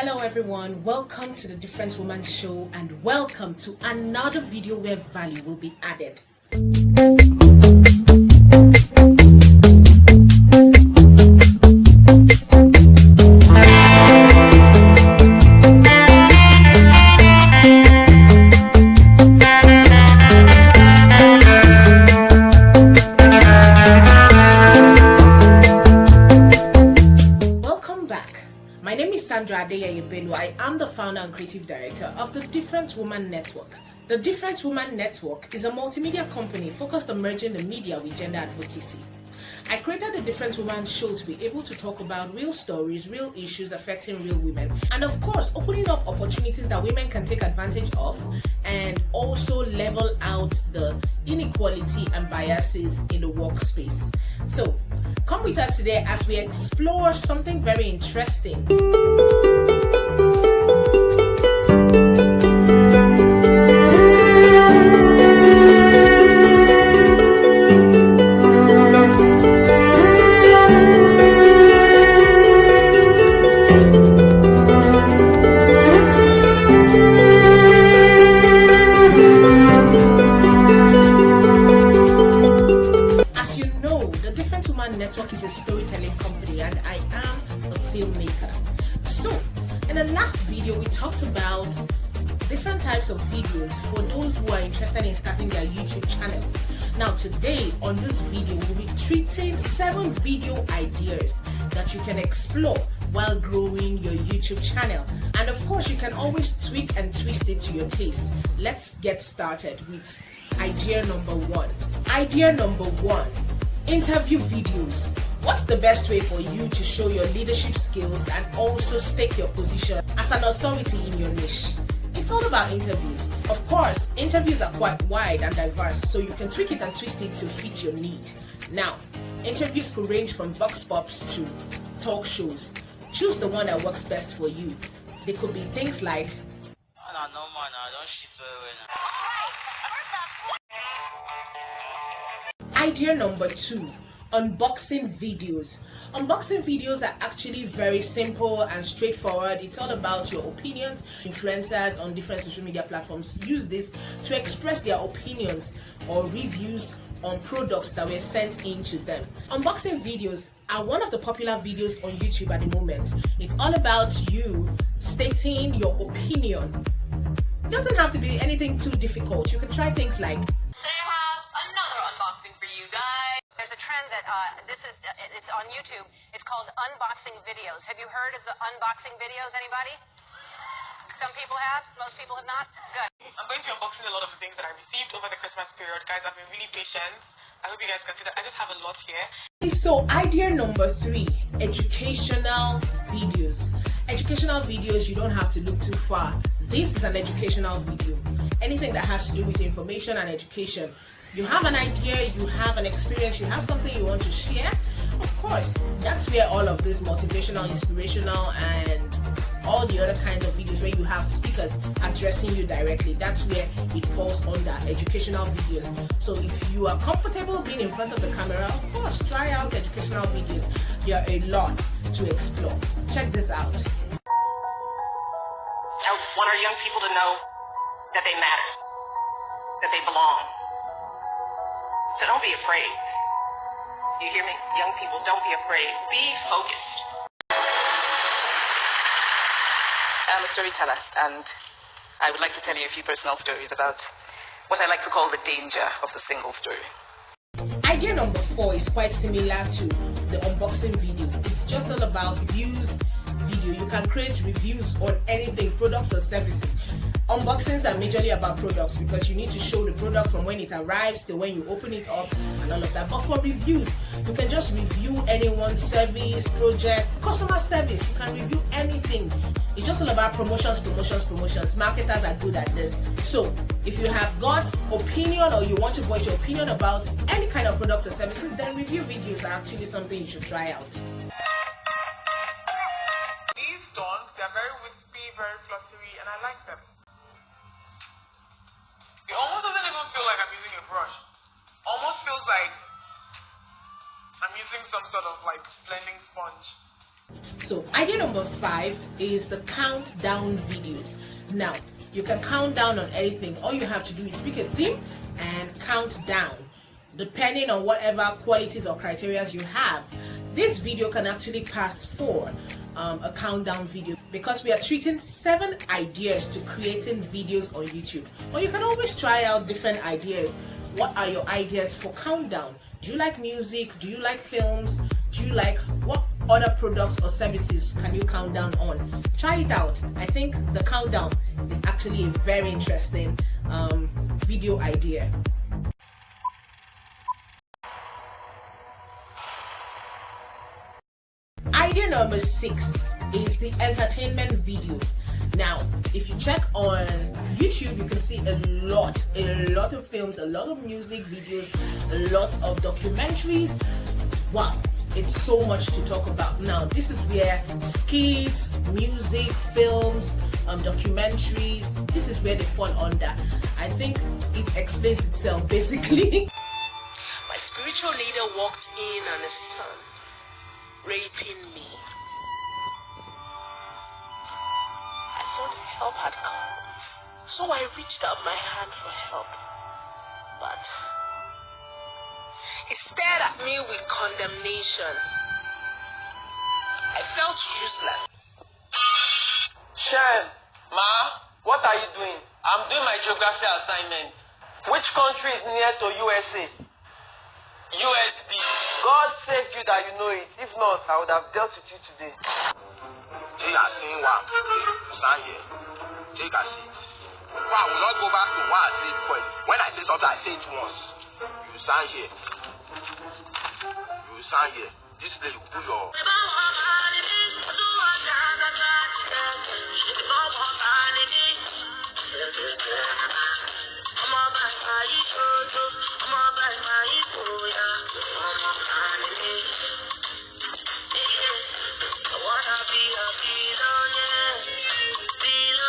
Hello everyone, welcome to the Different Woman Show and welcome to another video where value will be added. My name is Sandra Adeyeye Bello. I am the founder and creative director of the Different Woman Network. The Different Woman Network is a multimedia company focused on merging the media with gender advocacy. I created the Different Woman Show to be able to talk about real stories, real issues affecting real women, and of course opening up opportunities that women can take advantage of and also level out the inequality and biases in the workspace. So come with us today as we explore something very interesting. Network is a storytelling company and I am a filmmaker. So in the last video we talked about different types of videos for those who are interested in starting their YouTube channel. Now today on this video we'll be treating 7 video ideas that you can explore while growing your YouTube channel, and of course you can always tweak and twist it to your taste. Let's get started with idea number 1. Idea number 1: interview videos. What's the best way for you to show your leadership skills and also stake your position as an authority in your niche? It's all about interviews. Of course, interviews are quite wide and diverse, so you can tweak it and twist it to fit your need. Now, interviews could range from vox pops to talk shows. Choose the one that works best for you. They could be things like idea number 2: unboxing videos. Unboxing videos are actually very simple and straightforward. It's all about your opinions. Influencers on different social media platforms use this to express their opinions or reviews on products that were sent in to them. Unboxing videos are one of the popular videos on YouTube at the moment. It's all about you stating your opinion. It doesn't have to be anything too difficult. You can try things like, it's on YouTube. It's called unboxing videos. Have you heard of the unboxing videos? Anybody? Some people have. Most people have not. Good. I'm going to be unboxing a lot of the things that I received over the Christmas period. Guys, I've been really patient. I hope you guys can see that I just have a lot here. So idea number 3: educational videos. Educational videos, you don't have to look too far. This is an educational video. Anything that has to do with information and education. You have an idea, you have an experience, you have something you want to share. Of course, that's where all of this motivational, inspirational, and all the other kinds of videos where you have speakers addressing you directly, that's where it falls under educational videos. So if you are comfortable being in front of the camera, of course, try out educational videos. There are a lot to explore. Check this out. I want our young people to know that they matter, that they belong. So don't be afraid. You hear me? Young people, don't be afraid. Be focused. I'm a storyteller, and I would like to tell you a few personal stories about what I like to call the danger of the single story. Idea number 4 is quite similar to the unboxing video. It's just all about views video. You can create reviews on anything, products or services. Unboxings are majorly about products because you need to show the product from when it arrives to when you open it up and all of that. But for reviews, you can just review anyone's service, project, customer service. You can review anything. It's just all about promotions. Marketers are good at this. So if you have got opinion or you want to voice your opinion about any kind of product or services, then review videos are actually something you should try out. These stones, they're very wispy, very fluttery, and I like them. It almost doesn't even feel like I'm using a brush. Almost feels like I'm using some sort of like blending sponge. So idea number 5 is the countdown videos. Now, you can count down on anything. All you have to do is pick a theme and count down. Depending on whatever qualities or criteria you have, this video can actually pass for a countdown video, because we are treating 7 ideas to creating videos on YouTube. Or you can always try out different ideas. What are your ideas for countdown? Do you like music? Do you like films? Do you like, what other products or services can you count down on? Try it out. I think the countdown is actually a very interesting video idea. Idea number 6 is the entertainment video. Now, if you check on YouTube, you can see a lot of films, a lot of music videos, a lot of documentaries. Wow, it's so much to talk about. Now, this is where skits, music, films, documentaries, this is where they fall under. I think it explains itself basically. My spiritual leader walked in on his son, raping me. I thought help had come, so I reached out my hand for help. But he stared at me with condemnation. I felt useless. Shem, Ma, what are you doing? I'm doing my geography assignment. Which country is near to USA? USB. God save you that you know it. If not, I would have dealt with you today. Take a seat. Stand here. Take a seat. Wow, will not go back to what I said first. When I say something, I say it once. You stand here. You stand here. This lady will put your...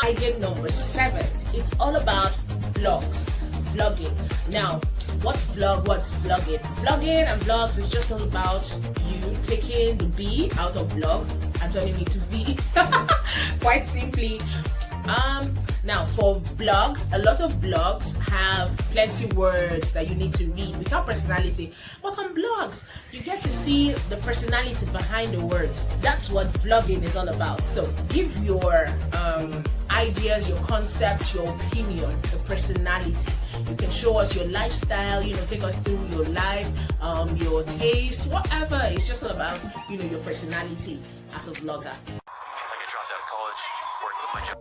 Idea number 7, it's all about vlogging. Now, what's vlogging? Vlogging and vlogs is just all about you taking the B out of vlog and turning it to V. Quite simply. Now for blogs, a lot of blogs have plenty words that you need to read without personality, but on blogs you get to see the personality behind the words. That's what vlogging is all about. So give your ideas, your concepts, your opinion, the personality. You can show us your lifestyle, take us through your life, your taste, whatever. It's just all about your personality as a vlogger. I dropped out of college, working with my job.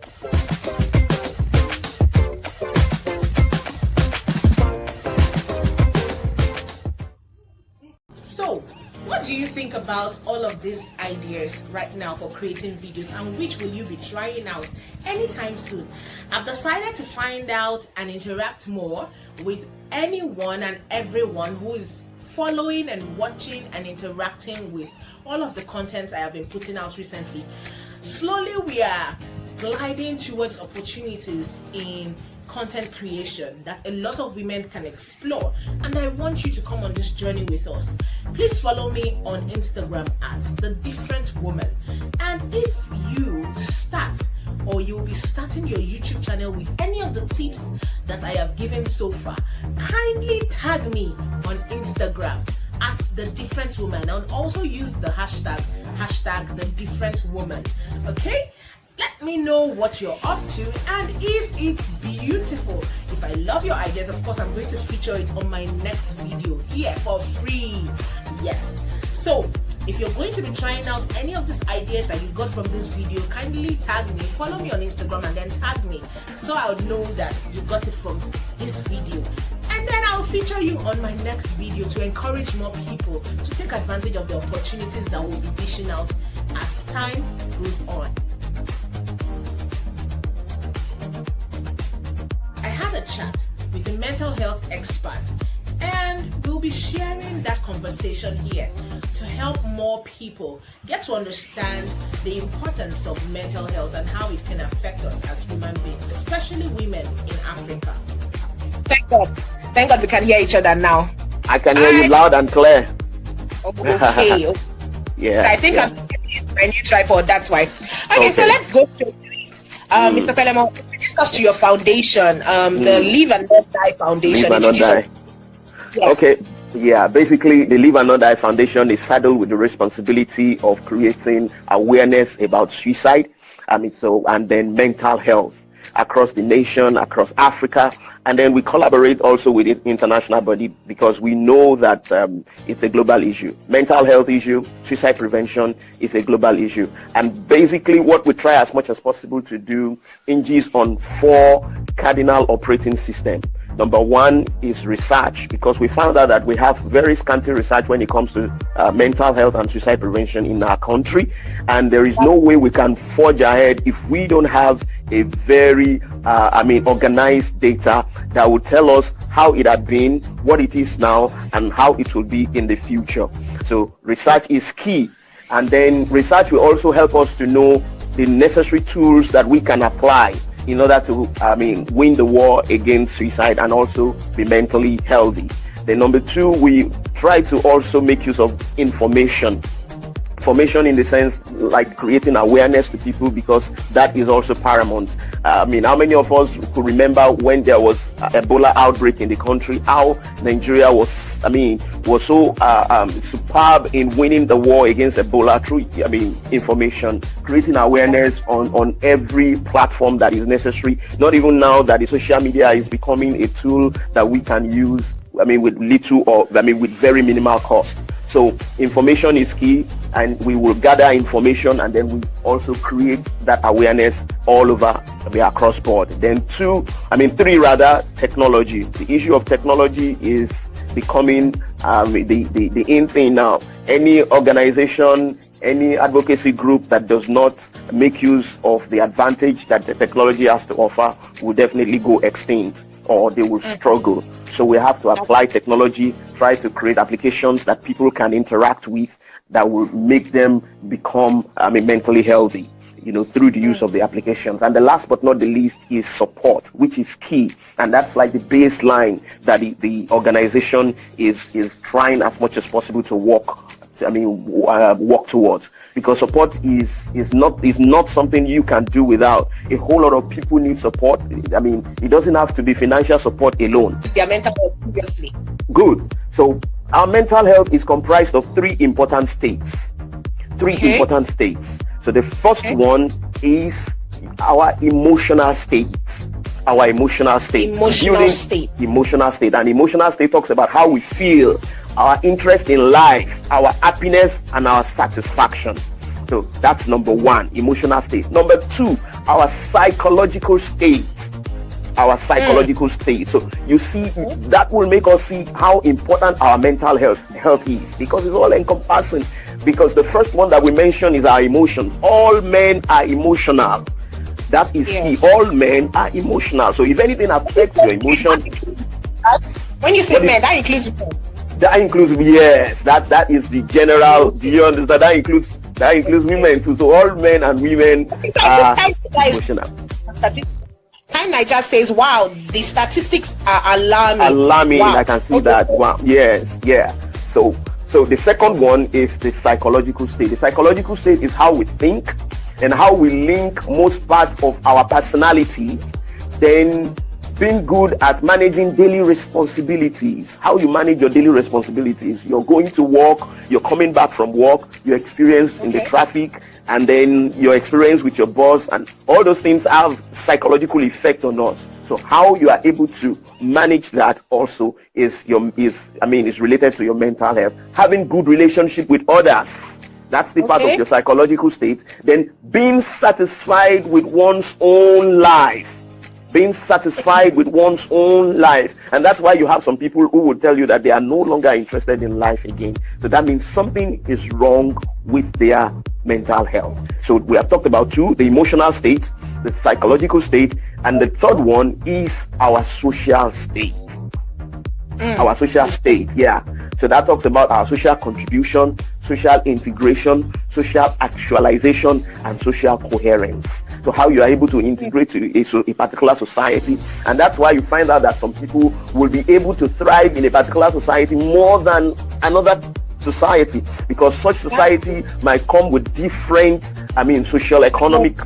So, what do you think about all of these ideas right now for creating videos, and which will you be trying out anytime soon? I've decided to find out and interact more with anyone and everyone who is following and watching and interacting with all of the contents I have been putting out recently. Slowly we are gliding towards opportunities in content creation that a lot of women can explore, and I want you to come on this journey with us. Please follow me on Instagram at The Different Woman, and if you start or you'll be starting your YouTube channel with any of the tips that I have given so far, kindly tag me on Instagram at The Different Woman, and also use the hashtag The Different Woman. Okay, let me know what you're up to, and if it's beautiful, if I love your ideas, of course I'm going to feature it on my next video here for free. Yes, so if you're going to be trying out any of these ideas that you got from this video, kindly tag me, follow me on Instagram, and then tag me so I'll know that you got it from this video, and then I'll feature you on my next video to encourage more people to take advantage of the opportunities that will be dishing out as time goes on. I had a chat with a mental health expert, and we'll be sharing that conversation here to help more people get to understand the importance of mental health and how it can affect us as human beings, especially women in Africa. Thank God we can hear each other now. I can hear you loud and clear. Okay. Yeah. So I think yeah. I'm my new tripod. That's why. Okay, so let's go straight to it. Mr. Pelemo, discuss to your foundation, the Live and Not Die Foundation. Live and Not Die. Yes. Okay. Yeah, basically the Live and Not Die Foundation is saddled with the responsibility of creating awareness about suicide, and then mental health across the nation, across Africa, and then we collaborate also with the international body because we know that it's a global issue. Mental health issue, suicide prevention is a global issue, and basically what we try as much as possible to do hinges on 4 cardinal operating systems. Number 1 is research, because we found out that we have very scanty research when it comes to mental health and suicide prevention in our country, and there is no way we can forge ahead if we don't have a very organized data that will tell us how it had been, what it is now, and how it will be in the future. So research is key, and then research will also help us to know the necessary tools that we can apply in order to win the war against suicide and also be mentally healthy. Then number 2, we try to also make use of information in the sense like creating awareness to people, because that is also paramount. How many of us could remember when there was Ebola outbreak in the country, how Nigeria was so superb in winning the war against Ebola through information, creating awareness on every platform that is necessary. Not even now that the social media is becoming a tool that we can use with little or with very minimal cost. So information is key, and we will gather information, and then we also create that awareness all over across board. Then 3 technology. The issue of technology is becoming the in thing now. Any organization, any advocacy group that does not make use of the advantage that the technology has to offer will definitely go extinct, or they will struggle. So we have to apply technology, try to create applications that people can interact with that will make them become mentally healthy, through the use of the applications. And the last but not the least is support, which is key. And that's like the baseline that the organization is trying as much as possible to work towards, because support is not something you can do without. A whole lot of people need support. It doesn't have to be financial support alone. Their mental health previously. Good. So our mental health is comprised of 3 important states. 3 important states. So the first one is our emotional state. Our emotional state. Emotional state. Emotional state. And emotional state talks about how we feel, our interest in life, our happiness, and our satisfaction. So that's number 1, emotional state. Number 2, our psychological state. Our psychological state. So you see, that will make us see how important our mental health is, because it's all encompassing. Because the first one that we mentioned is our emotions. All men are emotional. That is key. All men are emotional. So if anything affects your emotion, when you say men, that includes men. That includes, yes. That is the general. Do you understand? That includes women too. So all men and women are emotional. Time Niger says, "Wow, the statistics are alarming." Alarming. Wow. I can see that. Wow. Yes. Yeah. So the second one is the psychological state. The psychological state is how we think and how we link most parts of our personality. Then being good at managing daily responsibilities. How you manage your daily responsibilities. You're going to work, you're coming back from work, your experience in the traffic, and then your experience with your boss, and all those things have psychological effect on us. So how you are able to manage that also is related to your mental health. Having good relationship with others, that's the part of your psychological state. Then being satisfied with one's own life. Being satisfied with one's own life. And that's why you have some people who will tell you that they are no longer interested in life again. So that means something is wrong with their mental health. So we have talked about 2, the emotional state, the psychological state, and the third one is our social state. Our social state, yeah. So that talks about our social contribution, social integration, social actualization, and social coherence. So how you are able to integrate to a particular society. And that's why you find out that some people will be able to thrive in a particular society more than another society, because such society might come with different, social economic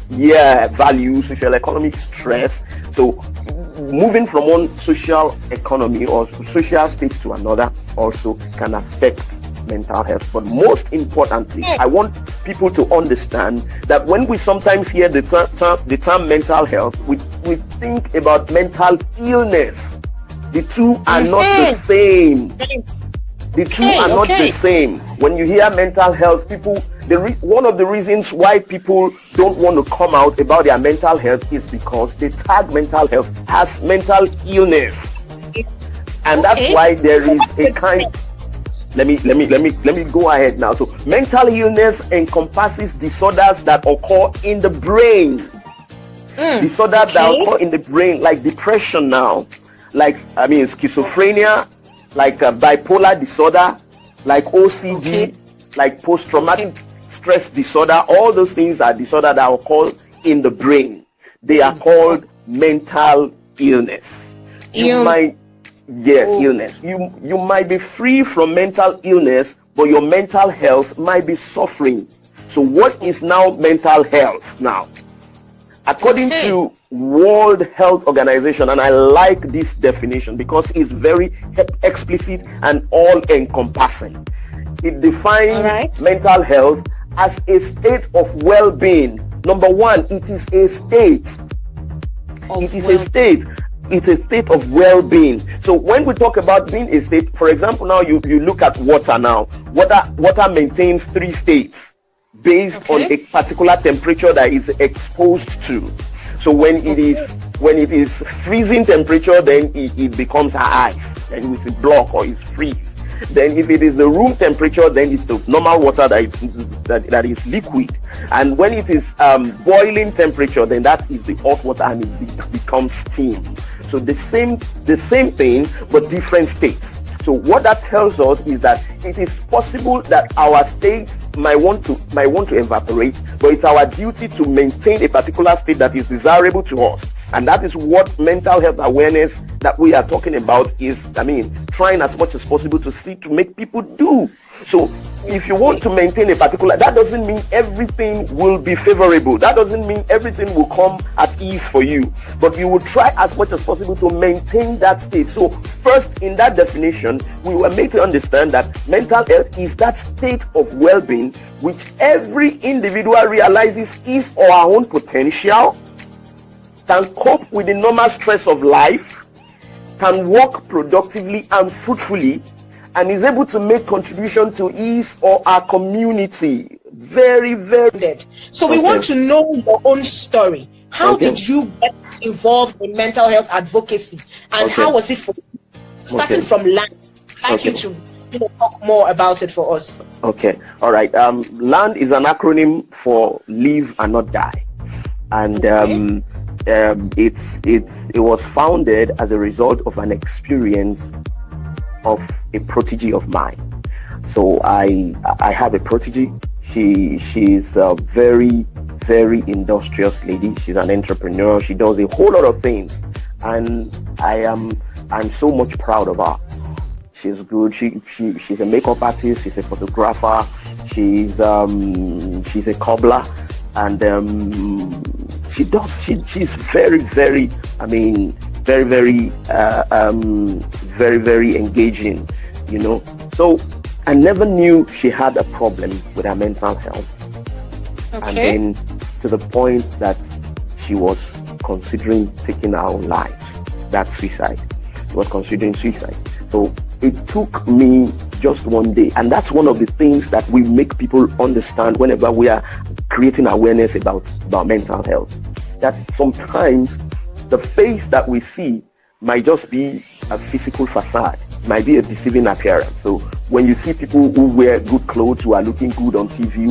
values, social economic stress. So moving from one social economy or social state to another also can affect mental health. But most importantly, I want people to understand that when we sometimes hear the term mental health, we think about mental illness. The two are not the same. The two are not the same. When you hear mental health, people, one of the reasons why people don't want to come out about their mental health is because they tag mental health as mental illness, and that's why there is a kind. Let me go ahead now. So mental illness encompasses disorders that occur in the brain. Disorders that occur in the brain, like depression now, like schizophrenia, like bipolar disorder, like OCD, like post-traumatic stress disorder. All those things are disorders that occur in the brain. They are called mental illness. Illness. You might be free from mental illness, but your mental health might be suffering. So what is now mental health now? According to World Health Organization, and I like this definition because it's very explicit and all-encompassing. It defines mental health as a state of well-being. Number one, it is a state. It's a state of well-being. So when we talk about being a state, for example, now you look at water now. Water maintains 3 states based on a particular temperature that is exposed to. So when it is freezing temperature, then it becomes ice, and it's a block or it's freeze. Then if it is the room temperature, then it's the normal water that is liquid. And when it is boiling temperature, then that is the hot water, and it becomes steam. So the same thing, but different states. So what that tells us is that it is possible that our states might want to evaporate, but it's our duty to maintain a particular state that is desirable to us. And that is what mental health awareness that we are talking about is, trying as much as possible to make people do. So if you want to maintain a particular, that doesn't mean everything will be favorable. That doesn't mean everything will come at ease for you. But you will try as much as possible to maintain that state. So first, in that definition, we were made to understand that mental health is that state of well-being which every individual realizes his or her own potential, can cope with the normal stress of life, can work productively and fruitfully, and is able to make contribution to his or her community. Very, very. So we want to know your own story. How did you get involved in mental health advocacy, and how was it for you? Starting from LAND, I'd like you to talk more about it for us. Okay, all right. LAND is an acronym for Live and Not Die, and it was founded as a result of an experience of a protege of mine. So I have a protege. She's a very, very industrious lady. She's an entrepreneur. She does a whole lot of things, and I'm so much proud of her. She's good. She's a makeup artist. She's a photographer. She's a cobbler, and she's very, very, very, very engaging, So I never knew she had a problem with her mental health. And then to the point that she was considering taking her own life. That's suicide. She was considering suicide. So it took me just one day. And that's one of the things that we make people understand whenever we are creating awareness about mental health. That sometimes the face that we see might just be a physical facade, might be a deceiving appearance. So when you see people who wear good clothes, who are looking good on TV,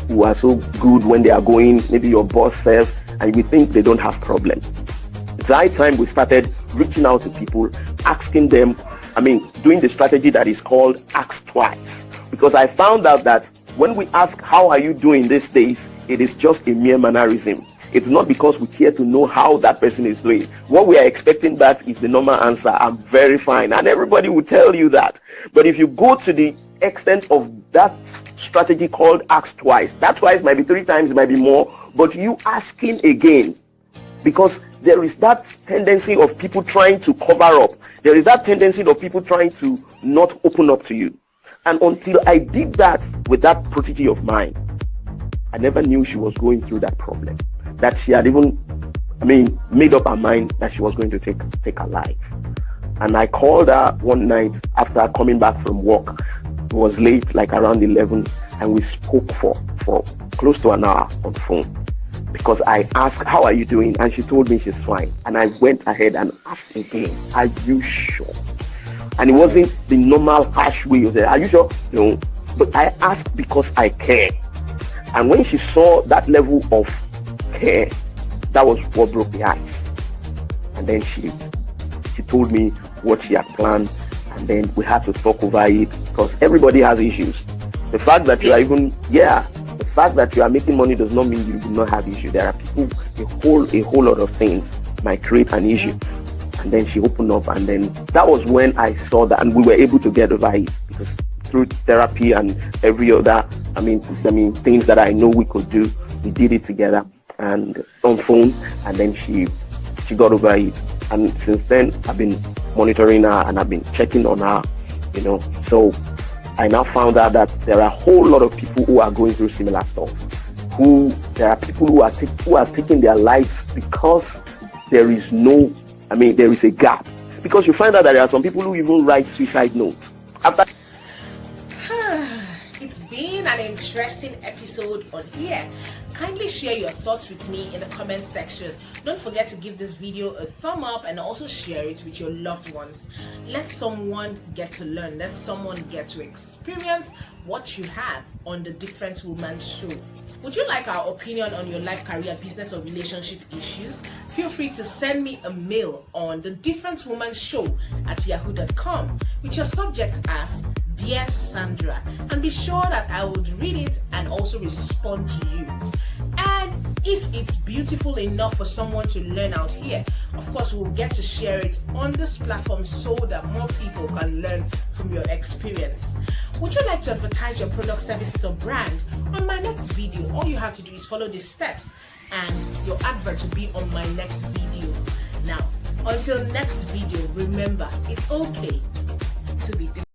who are so good when they are going, maybe your boss self, and we think they don't have problems. It's high time we started reaching out to people, asking them, doing the strategy that is called Ask Twice. Because I found out that when we ask, how are you doing these days, it is just a mere mannerism. It's not because we care to know how that person is doing. What we are expecting back is the normal answer, I'm very fine. And everybody will tell you that. But if you go to the extent of that strategy called ask twice. That twice might be 3 times, it might be more, but you asking again, because there is that tendency of people trying to cover up. There is that tendency of people trying to not open up to you. And until I did that with that protege of mine, I never knew she was going through that problem. That she had even, made up her mind that she was going to take her life. And I called her one night after coming back from work. It was late, like around 11, and we spoke for close to an hour on the phone. Because I asked, how are you doing? And she told me she's fine. And I went ahead and asked again, are you sure? And it wasn't the normal harsh way of saying, are you sure? No. But I asked because I care. And when she saw that level of care, that was what broke the ice. And then she told me what she had planned, and then we had to talk over it, because everybody has issues. The fact that you are the fact that you are making money does not mean you do not have issues. There are people, a whole lot of things might create an issue. And then she opened up, and then that was when I saw that, and we were able to get over it, because through therapy and every other, things that I know we could do, we did it together and on phone, and then she got over it. And since then, I've been monitoring her and I've been checking on her, So I now found out that there are a whole lot of people who are going through similar stuff. There are people who are taking their lives because there is there is a gap. Because you find out that there are some people who even write suicide notes. It's been an interesting episode on here. Kindly share your thoughts with me in the comment section. Don't forget to give this video a thumb up and also share it with your loved ones. Let someone get to learn. Let someone get to experience what you have on the Different Woman Show. Would you like our opinion on your life, career, business, or relationship issues? Feel free to send me a mail on the Different Woman Show at yahoo.com with your subject as Dear Sandra, and be sure that I would read it and also respond to you. And if it's beautiful enough for someone to learn out here, of course we'll get to share it on this platform so that more people can learn from your experience. Would you like to advertise your product, services, or brand on my next video? All you have to do is follow these steps and your advert will be on my next video. Now, until next video, remember, it's okay to be different.